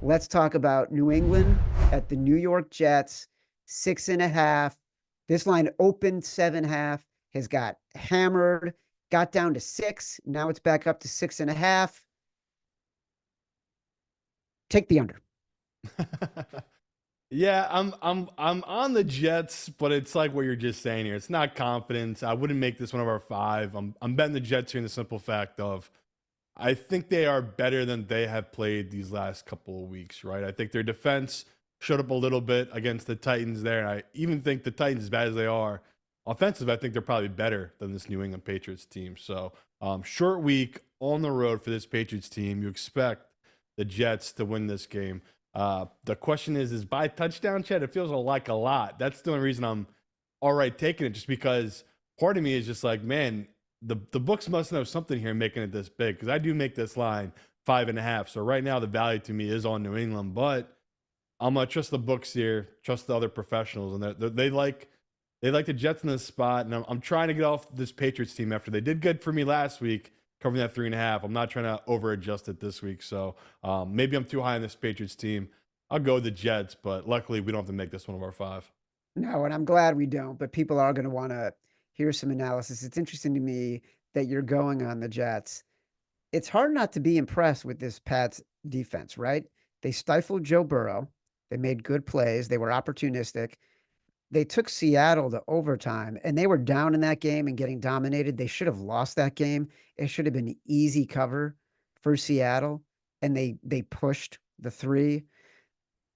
Let's talk about New England at the New York Jets, 6.5. This line opened 7.5, has got hammered, got down to 6. Now it's back up to 6.5. Take the under. Yeah, I'm on the Jets, but it's like what you're just saying here. It's not confidence. I wouldn't make this one of our five. I'm betting the Jets here in the simple fact of I think they are better than they have played these last couple of weeks, right? I think their defense showed up a little bit against the Titans there. And I even think the Titans, as bad as they are, offensive, I think they're probably better than this New England Patriots team. So short week on the road for this Patriots team. You expect the Jets to win this game. The question is by touchdown, Chad? It feels like a lot. That's the only reason I'm all right taking it, just because part of me is just like, man, the books must know something here making it this big, because I do make this line 5.5. So right now the value to me is on New England, but I'm gonna trust the books here, trust the other professionals, and they like the Jets in this spot. And I'm trying to get off this Patriots team after they did good for me last week, covering that 3.5. I'm not trying to over adjust it this week, so maybe I'm too high on this Patriots team. I'll go with the Jets, but luckily we don't have to make this one of our five. No, and I'm glad we don't, but people are going to want to hear some analysis. It's interesting to me that you're going on the Jets. It's hard not to be impressed with this Pats defense, right? They stifled Joe Burrow. They made good plays. They were opportunistic. They took Seattle to overtime, and they were down in that game and getting dominated. They should have lost that game. It should have been easy cover for Seattle, and they pushed the 3.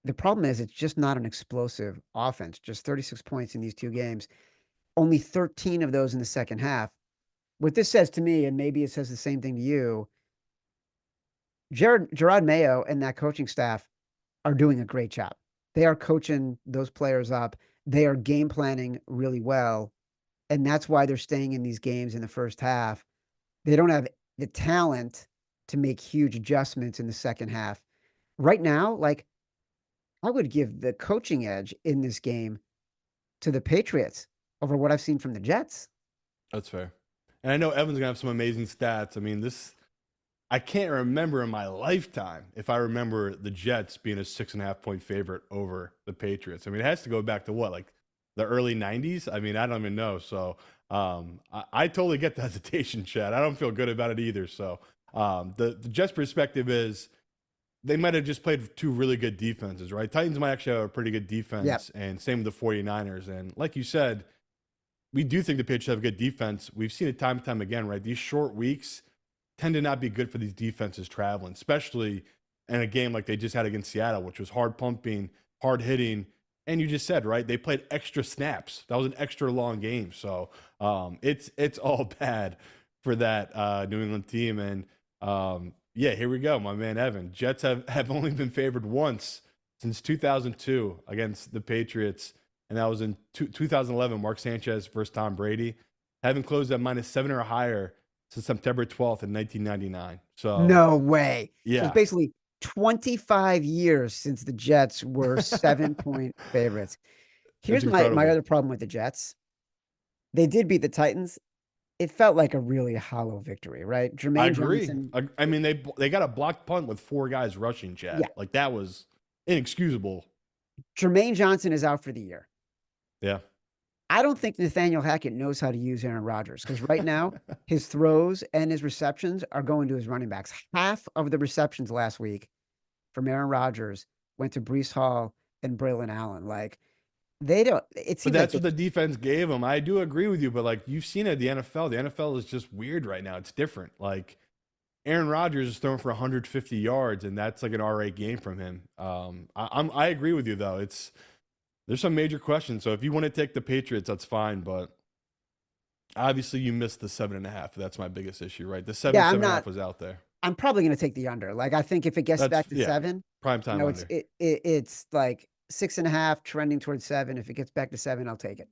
The problem is it's just not an explosive offense. Just 36 points in these 2 games. Only 13 of those in the second half. What this says to me, and maybe it says the same thing to you, Gerard Mayo and that coaching staff are doing a great job. They are coaching those players up. They are game planning really well. And that's why they're staying in these games in the first half. They don't have the talent to make huge adjustments in the second half. Right now, like, I would give the coaching edge in this game to the Patriots over what I've seen from the Jets. That's fair. And I know Evan's gonna have some amazing stats. I mean, I can't remember in my lifetime if I remember the Jets being a 6.5 point favorite over the Patriots. I mean, it has to go back to what, like the early 90s? I mean, I don't even know. So I totally get the hesitation, Chad. I don't feel good about it either. So the Jets' perspective is they might have just played 2 really good defenses, right? Titans might actually have a pretty good defense, Yep. and same with the 49ers. And like you said, we do think the Patriots have good defense. We've seen it time and time again, right? These short weeks tend to not be good for these defenses traveling, especially in a game like they just had against Seattle, which was hard pumping, hard hitting. And you just said, right, they played extra snaps. That was an extra long game. So it's all bad for that New England team. And yeah, here we go, my man Evan. Jets have only been favored once since 2002 against the Patriots, and that was in 2011. Mark Sanchez versus Tom Brady. Haven't closed at -7 or higher since September 12th in 1999. So No way. So it's yeah, basically 25 years since the Jets were 7-point favorites. it's Here's my incredible. other problem with the Jets. They did beat the Titans. It felt like a really hollow victory, right? I Jermaine agree. Johnson, I mean, they got a blocked punt with 4 guys rushing, yeah, Chad. Like that was inexcusable. Jermaine Johnson is out for the year. Yeah. I don't think Nathaniel Hackett knows how to use Aaron Rodgers because right now his throws and his receptions are going to his running backs. Half of the receptions last week from Aaron Rodgers went to Breece Hall and Braylon Allen. Like they don't. It But seems like that's they. what the defense gave him. I do agree with you, but like you've seen it at the NFL. The NFL is just weird right now. It's different. Like Aaron Rodgers is throwing for 150 yards, and that's like an R8 game from him. I agree with you though. There's some major questions. So if you want to take the Patriots, that's fine. But obviously, you missed the 7.5. That's my biggest issue, right? The Yeah, I'm seven and a not. half was out there. I'm probably going to take the under. Like I think if it gets That's back to yeah, 7, prime time it's under. it's like 6.5 trending towards 7. If it gets back to 7, I'll take it.